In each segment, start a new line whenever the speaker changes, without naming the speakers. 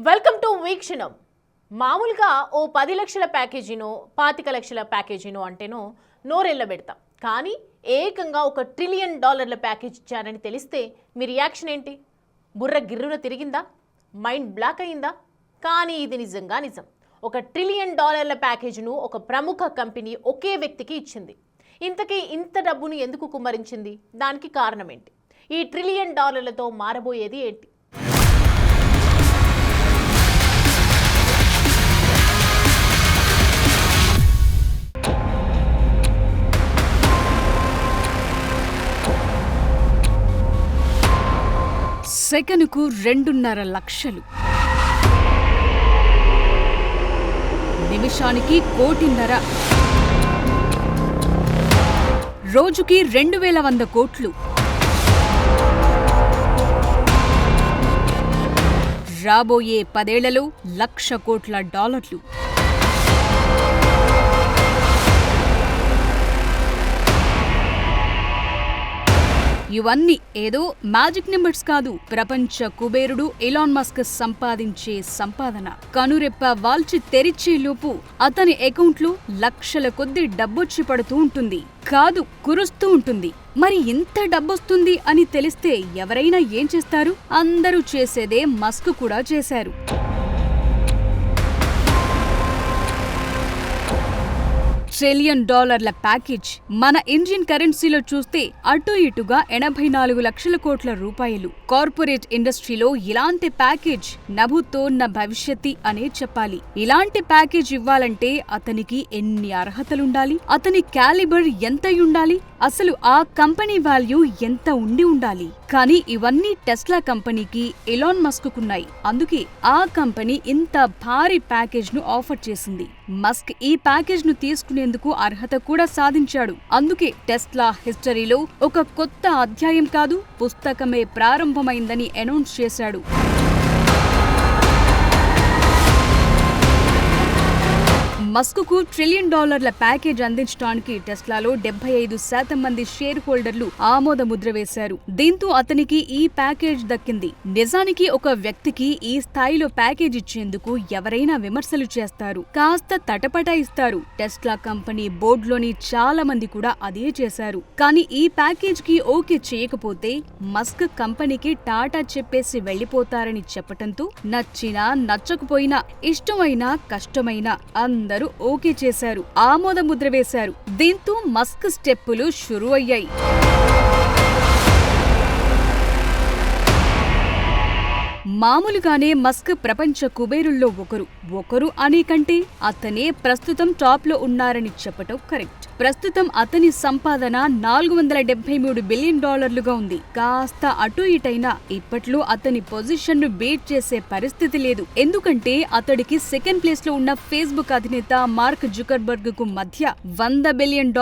Welcome to వీక్షణం. మామూలుగా ఓ 10 లక్షల ప్యాకేజీనో 25 లక్షల ప్యాకేజీనో అంటేనో నోరెళ్ళబెడతాం. కానీ ఏకంగా $1 ట్రిలియన్ ప్యాకేజ్ ఇచ్చారని తెలిస్తే మీ రియాక్షన్ ఏంటి? బుర్ర గిర్రున తిరిగిందా? మైండ్ బ్లాక్ అయిందా? కానీ ఇది నిజంగా నిజం. $1 ట్రిలియన్ ప్యాకేజీను ఒక ప్రముఖ కంపెనీ ఒకే వ్యక్తికి ఇచ్చింది. ఇంతకీ ఇంత డబ్బును ఎందుకు కుమ్మరించింది? దానికి కారణం ఏంటి? ఈ $1 ట్రిలియన్ మారబోయేది ఏంటి?
సెకనుకు 2.5 లక్షలు, నిమిషానికి 1.5 కోటి, రోజుకి 2100 కోట్లు, రాబోయే 10 ఏళ్లలో $1,00,000 కోట్ల. ఇవన్నీ ఏదో మ్యాజిక్ నెంబర్స్ కాదు. ప్రపంచ కుబేరుడు ఎలాన్ మస్క్ సంపాదించే సంపాదన. కనురెప్ప వాల్చి తెరిచే లోపు అతని అకౌంట్లో లక్షల కొద్ది డబ్బొచ్చి పడుతూ ఉంటుంది. కాదు, కురుస్తూ ఉంటుంది. మరి ఇంత డబ్బొస్తుంది అని తెలిస్తే ఎవరైనా ఏం చేస్తారు? అందరూ చేసేదే మస్క్ కూడా చేశారు. $1 ట్రిలియన్ ప్యాకేజ్ మన ఇండియన్ కరెన్సీలో చూస్తే అటు ఇటుగా 84 లక్షల కోట్ల రూపాయలు. కార్పొరేట్ ఇండస్ట్రీలో ఇలాంటి ప్యాకేజ్ నభూతో న భవిష్యత్తి అనే చెప్పాలి. ఇలాంటి ప్యాకేజ్ ఇవ్వాలంటే అతనికి ఎన్ని అర్హతలుండాలి? అతని క్యాలిబర్ ఎంతయుండాలి? అసలు ఆ కంపెనీ వాల్యూ ఎంత ఉండాలి? కానీ ఇవన్నీ టెస్లా కంపెనీకి, ఎలాన్ మస్క్ కున్నాయి. అందుకే ఆ కంపెనీ ఇంత భారీ ప్యాకేజ్ ను ఆఫర్ చేసింది. మస్క్ ఈ ప్యాకేజ్ ను తీసుకునేందుకు అర్హత కూడా సాధించాడు. అందుకే టెస్లా హిస్టరీలో ఒక కొత్త అధ్యాయం కాదు, పుస్తకమే ప్రారంభమైందని అనౌన్స్ చేశాడు. మస్క్కు $1 ట్రిలియన్ ప్యాకేజ్ అందించడానికి టెస్లాలో 75% మంది షేర్ హోల్డర్లు ఆమోద ముద్ర వేశారు. దీంతో అతనికి ఈ ప్యాకేజ్ దక్కింది. నిజానికి ఒక వ్యక్తికి ఈ స్థాయిలో ప్యాకేజ్ ఇచ్చేందుకు ఎవరైనా విమర్శలు చేస్తారు, కాస్త తటపటాయిస్తారు. టెస్లా కంపెనీ బోర్డులోని చాలా మంది కూడా అదే చేశారు. కానీ ఈ ప్యాకేజ్ కి ఓకే చేయకపోతే మస్క్ కంపెనీకి టాటా చెప్పేసి వెళ్లిపోతారని చెప్పటంతో నచ్చినా నచ్చకపోయినా, ఇష్టమైనా కష్టమైనా అందరూ ఓకే చేశారు, ఆమోద ముద్ర వేశారు. దీంతో మస్క్ స్టెప్పులు షురూ అయ్యాయి. మామూలుగానే మస్క్ ప్రపంచ కుబేరుల్లో ఒకరు అనే కంటే అతనే ప్రస్తుతం టాప్ లో ఉన్నారని చెప్పటం కరెక్ట్. ప్రస్తుతం అతని సంపాదన $473 బిలియన్ ఉంది. కాస్త అటు ఇటైనా ఇప్పట్లో అతని పొజిషన్ ను బీట్ చేసే పరిస్థితి లేదు. ఎందుకంటే అతడికి సెకండ్ ప్లేస్ లో ఉన్న ఫేస్బుక్ అధినేత మార్క్ జుకర్బర్గ్ కు మధ్య $100 బిలియన్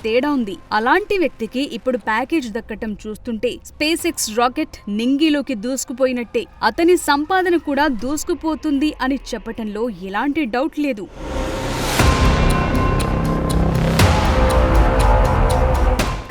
తేడా ఉంది. అలాంటి వ్యక్తికి ఇప్పుడు ప్యాకేజ్ దక్కటం చూస్తుంటే స్పేస్ ఎక్స్ రాకెట్ నింగిలోకి దూసుకుపోయినట్టే. అతని సంపాదన కూడా దూసుకుపోతుంది అని చెప్పటంలో ఎలాంటి డౌట్ లేదు.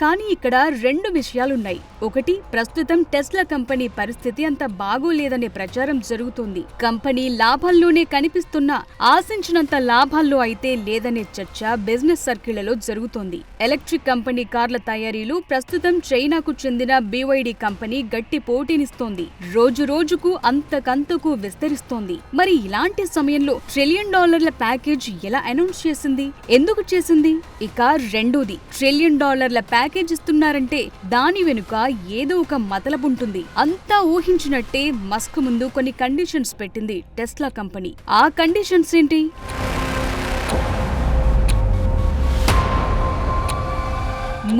కానీ ఇక్కడ 2 విషయాలున్నాయి. ఒకటి, ప్రస్తుతం టెస్లా కంపెనీ పరిస్థితి అంత బాగోలేదనే ప్రచారం జరుగుతోంది. కంపెనీ లాభాల్లోనే కనిపిస్తున్నా ఆశించినంత లాభాల్లో అయితే లేదనే చర్చ బిజినెస్ సర్కిళ్లలో జరుగుతోంది. ఎలక్ట్రిక్ కంపెనీ కార్ల తయారీలో ప్రస్తుతం చైనాకు చెందిన BYD కంపెనీ గట్టి పోటీనిస్తోంది. రోజు రోజుకు అంతకంతకు విస్తరిస్తోంది. మరి ఇలాంటి సమయంలో $1 ట్రిలియన్ ప్యాకేజ్ ఎలా అనౌన్స్ చేసింది? ఎందుకు చేసింది? ఇక రెండోది, $1 ట్రిలియన్ ప్యాకేజ్ ఇస్తున్నారంటే దాని వెనుక ఏదో ఒక మతలబుంటుంది. అంతా ఊహించినట్టే మస్క్ ముందు కొన్ని కండిషన్స్ పెట్టింది టెస్లా కంపెనీ. ఆ కండిషన్స్ ఏంటి?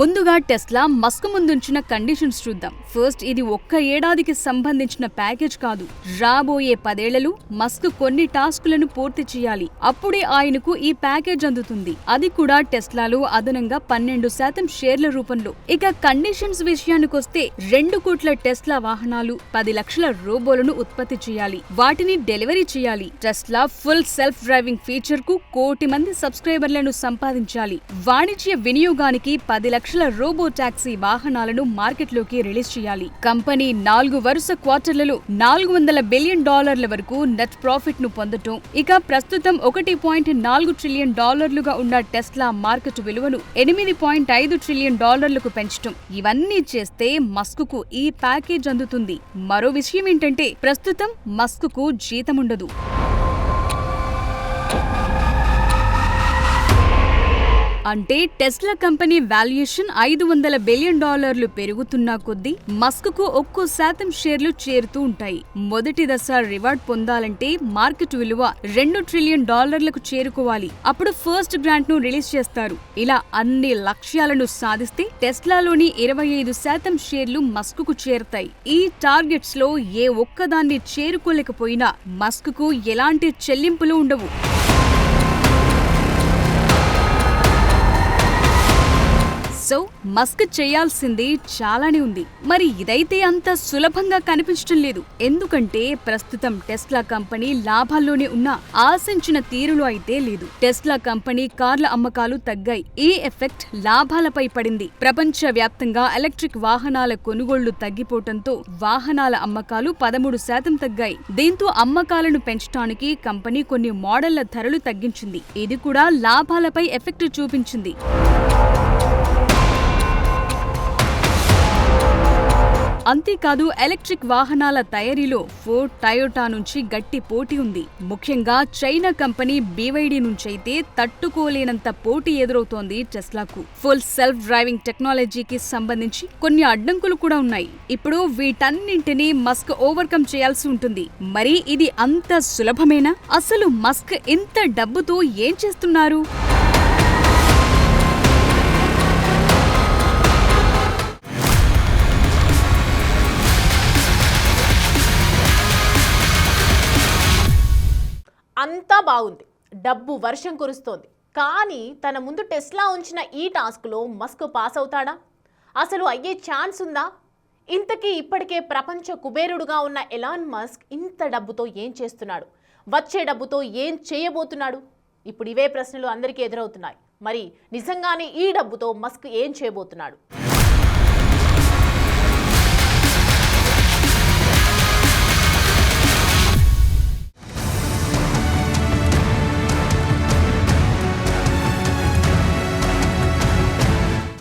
ముందుగా టెస్లా మస్క్ ముందుంచిన కండిషన్స్ చూద్దాం. ఫస్ట్, ఇది 1 ఏడాదికి సంబంధించిన ప్యాకేజ్ కాదు. రాబోయే 10 ఏళ్లలో మస్క్ కొన్ని టాస్కులను పూర్తి చేయాలి. అప్పుడే ఆయనకు ఈ ప్యాకేజ్ అందుతుంది. అది కూడా టెస్లాలో అదనంగా 12% షేర్ల రూపంలో. ఇక కండిషన్స్ విషయానికొస్తే 2 కోట్ల టెస్లా వాహనాలు, 10 లక్షల రోబోలను ఉత్పత్తి చేయాలి. వాటిని డెలివరీ చేయాలి. Tesla full self driving feature కు 1 కోటి మంది సబ్స్క్రైబర్లను సంపాదించాలి. వాణిజ్య వినియోగానికి 10 లక్షల రోబో టాక్సీ వాహనాలను మార్కెట్లోకి రిలీజ్ చేయాలి. కంపెనీ 4 వరుస క్వార్టర్లలో $400 బిలియన్ వరకు నెట్ ప్రాఫిట్ ను పొందటం, ఇక ప్రస్తుతం $1.4 ట్రిలియన్ ఉన్న టెస్లా మార్కెట్ విలువను $8.5 ట్రిలియన్ పెంచటం, ఇవన్నీ చేస్తే మస్క్ కు ఈ ప్యాకేజ్ అందుతుంది. మరో విషయం ఏంటంటే ప్రస్తుతం మస్క్ కు జీతముండదు. అంటే టెస్లా కంపెనీ వాల్యుయేషన్ $500 బిలియన్ పెరుగుతున్నా కొద్దీ మస్క్ కు ఒక్కో శాతం షేర్లు చేరుతూ ఉంటాయి. మొదటి దశ రివార్డ్ పొందాలంటే మార్కెట్ విలువ $2 ట్రిలియన్ చేరుకోవాలి. అప్పుడు ఫస్ట్ గ్రాంట్ ను రిలీజ్ చేస్తారు. ఇలా అన్ని లక్ష్యాలను సాధిస్తే టెస్లాలోని 25% షేర్లు మస్క్ కు చేరుతాయి. ఈ టార్గెట్స్ లో ఏ ఒక్కదాన్ని చేరుకోలేకపోయినా మస్క్ కు ఎలాంటి చెల్లింపులు ఉండవు. సో మస్క్ చేయాల్సింది చాలానే ఉంది. మరి ఇదైతే అంత సులభంగా కనిపించడం లేదు. ఎందుకంటే ప్రస్తుతం టెస్లా కంపెనీ లాభాల్లోనే ఉన్న ఆశించిన తీరులో అయితే లేదు. టెస్లా కంపెనీ కార్ల అమ్మకాలు తగ్గాయి. ఈ ఎఫెక్ట్ లాభాలపై పడింది. ప్రపంచ వ్యాప్తంగా ఎలక్ట్రిక్ వాహనాల కొనుగోళ్లు తగ్గిపోవడంతో వాహనాల అమ్మకాలు 13% తగ్గాయి. దీంతో అమ్మకాలను పెంచడానికి కంపెనీ కొన్ని మోడళ్ల ధరలు తగ్గించింది. ఇది కూడా లాభాలపై ఎఫెక్ట్ చూపించింది. అంతేకాదు ఎలక్ట్రిక్ వాహనాల తయారీలో ఫోర్డ్, టయోటా నుంచి గట్టి పోటీ ఉంది. ముఖ్యంగా చైనా కంపెనీ BYD నుంచైతే తట్టుకోలేనంత పోటీ ఎదురవుతోంది టెస్లాకు. ఫుల్ సెల్ఫ్ డ్రైవింగ్ టెక్నాలజీకి సంబంధించి కొన్ని అడ్డంకులు కూడా ఉన్నాయి. ఇప్పుడు వీటన్నింటినీ మస్క్ ఓవర్కమ్ చేయాల్సి ఉంటుంది. మరి ఇది అంత సులభమేనా? అసలు మస్క్ ఇంత డబ్బుతో ఏం చేస్తున్నారు?
అంతా బాగుంది, డబ్బు వర్షం కురుస్తోంది. కానీ తన ముందు టెస్లా ఉంచిన ఈ టాస్క్లో మస్క్ పాస్ అవుతాడా? అసలు అయ్యే ఛాన్స్ ఉందా? ఇంతకీ ఇప్పటికే ప్రపంచ కుబేరుడుగా ఉన్న ఎలాన్ మస్క్ ఇంత డబ్బుతో ఏం చేస్తున్నాడు? వచ్చే డబ్బుతో ఏం చేయబోతున్నాడు? ఇప్పుడు ఇవే ప్రశ్నలు అందరికీ ఎదురవుతున్నాయి. మరి నిజంగానే ఈ డబ్బుతో మస్క్ ఏం చేయబోతున్నాడు?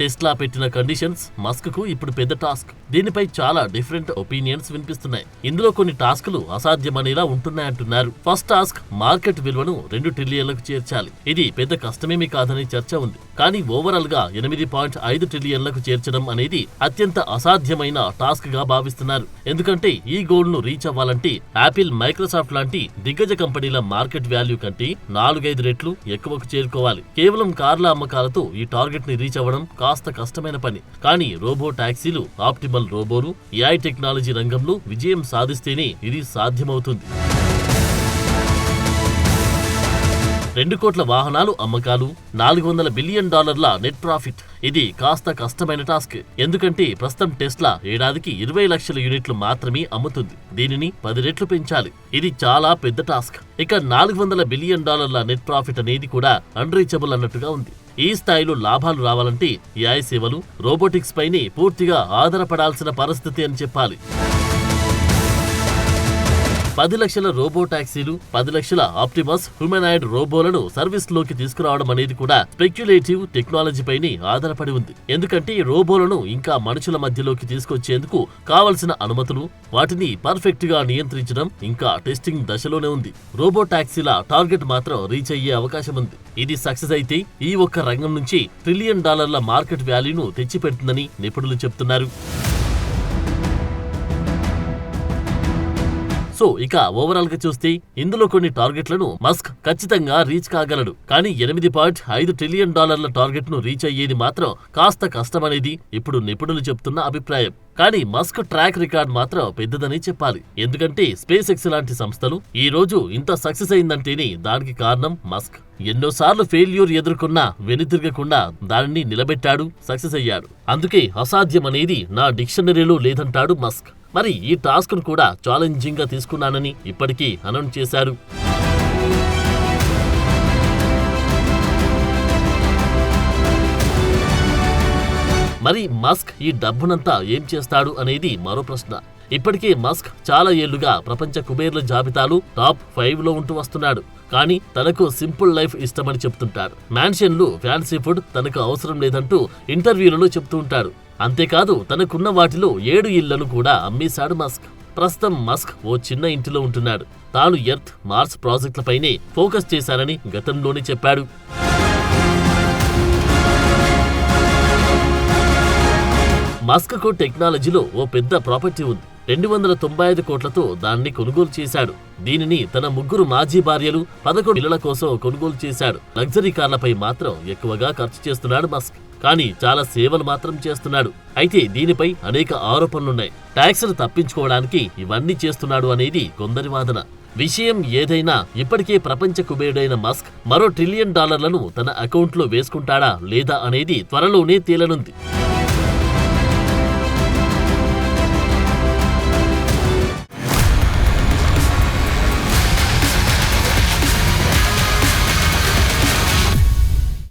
టెస్లా పెట్టిన కండిషన్స్ మస్క్ కు ఇప్పుడు పెద్ద టాస్క్. దీనిపై చాలా డిఫరెంట్ ఒపీనియన్స్ వినిపిస్తున్నాయి. ఇందులో కొన్ని టాస్కులు అసాధ్యమనేలా ఉంటున్నాయంటున్నారు. ఫస్ట్ టాస్క్ మార్కెట్ విలువను $2 ట్రిలియన్లకు చేర్చాలి. ఇది పెద్ద కష్టమేమీ కాదని చర్చ ఉంది. కానీ ఓవరాల్ గా $8.5 ట్రిలియన్లకు చేర్చడం అనేది అత్యంత అసాధ్యమైన టాస్క్ గా భావిస్తున్నారు. ఎందుకంటే ఈ గోల్ ను రీచ్ అవ్వాలంటే యాపిల్, మైక్రోసాఫ్ట్ లాంటి దిగ్గజ కంపెనీల మార్కెట్ వాల్యూ కంటే 4-5 రెట్లు ఎక్కువకు చేరుకోవాలి. కేవలం కార్ల అమ్మకాలతో ఈ టార్గెట్ ని రీచ్ అవ్వడం కాస్త కష్టమైన పని. కానీ రోబో టాక్సీలు, ఆప్టిమల్ రోబోలు, AI టెక్నాలజీ రంగంలో విజయం సాధిస్తేనే ఇది సాధ్యమవుతుంది. 2 కోట్ల వాహనాలు అమ్మకాలు, $400 బిలియన్ నెట్ ప్రాఫిట్. ఇది కాస్త కష్టమైన టాస్క్. ఎందుకంటే ప్రస్తుతం టెస్లా ఏడాదికి 20 లక్షల యూనిట్లు మాత్రమే అమ్ముతుంది. దీనిని 10 రెట్లు పెంచాలి. ఇది చాలా పెద్ద టాస్క్. ఇక $400 బిలియన్ నెట్ ప్రాఫిట్ అనేది కూడా అన్రీచబుల్ అన్నట్టుగా ఉంది. ఈ స్థాయిలో లాభాలు రావాలంటే AI సేవలు, రోబోటిక్స్ పైనే పూర్తిగా ఆధారపడాల్సిన పరిస్థితి అని చెప్పాలి. 10 లక్షల రోబో టాక్సీలు, 10 లక్షల ఆప్టిమస్ హ్యూమనాయిడ్ రోబోలను సర్వీస్ లోకి తీసుకురావడం అనేది కూడా స్పెక్యులేటివ్ టెక్నాలజీ పైనే ఆధారపడి ఉంది. ఎందుకంటే ఈ రోబోలను ఇంకా మనుషుల మధ్యలోకి తీసుకొచ్చేందుకు కావలసిన అనుమతులు, వాటిని పర్ఫెక్ట్ గా నియంత్రించడం ఇంకా టెస్టింగ్ దశలోనే ఉంది. రోబో టాక్సీల టార్గెట్ మాత్రం రీచ్ అయ్యే అవకాశం ఉంది. ఇది సక్సెస్ అయితే ఈ ఒక్క రంగం నుంచి $1 ట్రిలియన్ మార్కెట్ వాల్యూను తెచ్చిపెడుతుందని నిపుణులు చెప్తున్నారు. సో ఇక ఓవరాల్ గా చూస్తే ఇందులో కొన్ని టార్గెట్లను మస్క్ ఖచ్చితంగా రీచ్ కాగలడు. కానీ $8.5 ట్రిలియన్ టార్గెట్ ను రీచ్ అయ్యేది మాత్రం కాస్త కష్టమనేది ఇప్పుడు నిపుణులు చెప్తున్న అభిప్రాయం. కానీ మస్క్ ట్రాక్ రికార్డ్ మాత్రం పెద్దదని చెప్పాలి. ఎందుకంటే స్పేస్ ఎక్స్ లాంటి సంస్థలు ఈ రోజు ఇంత సక్సెస్ అయిందంటేనే దానికి కారణం మస్క్. ఎన్నోసార్లు ఫెయిల్యూర్ ఎదుర్కొన్నా వెనుతిరగకుండా దానిని నిలబెట్టాడు, సక్సెస్ అయ్యాడు. అందుకే అసాధ్యం అనేది నా డిక్షనరీలో లేదంటాడు మస్క్. మరి ఈ టాస్క్ ను కూడా ఛాలెంజింగ్ గా తీసుకున్నానని ఇప్పటికీ అనౌన్స్ చేశారు. మరి మస్క్ ఈ డబ్బునంతా ఏం చేస్తాడు అనేది మరో ప్రశ్న. ఇప్పటికే మస్క్ చాలా ఏళ్లుగా ప్రపంచ కుబేర్ల జాబితాలో టాప్ 5లో ఉంటూ వస్తున్నాడు. కానీ తనకు సింపుల్ లైఫ్ ఇష్టమని చెప్తుంటాడు. మ్యాన్షన్లు, ఫ్యాన్సీ ఫుడ్ తనకు అవసరం లేదంటూ ఇంటర్వ్యూలలో చెప్తూ ఉంటాడు. అంతేకాదు తనకున్న వాటిలో 7 ఇళ్లను కూడా అమ్మేశాడు మస్క్. ప్రస్తుతం మస్క్ ఓ చిన్న ఇంటిలో ఉంటున్నాడు. తాను ఎర్త్, మార్స్ ప్రాజెక్టులపైనే ఫోకస్ చేశారని గతంలోనే చెప్పాడు. మస్క్కు టెక్నాలజీలో ఓ పెద్ద ప్రాపర్టీ ఉంది. 295 కోట్లతో దాన్ని కొనుగోలు చేశాడు. దీనిని తన 3 మాజీ భార్యలు 11 పిల్లల కోసం కొనుగోలు చేశాడు. లగ్జరీ కార్లపై మాత్రం ఎక్కువగా ఖర్చు చేస్తున్నాడు మస్క్. కానీ చాలా సేవలు మాత్రం చేస్తున్నాడు. అయితే దీనిపై అనేక ఆరోపణలున్నాయి. ట్యాక్సులు తప్పించుకోవడానికి ఇవన్నీ చేస్తున్నాడు అనేది కొందరి వాదన. విషయం ఏదైనా ఇప్పటికే ప్రపంచ కుబేరుడైన మస్క్ మరో $1 ట్రిలియన్ తన అకౌంట్లో వేసుకుంటాడా లేదా అనేది త్వరలోనే తేలనుంది.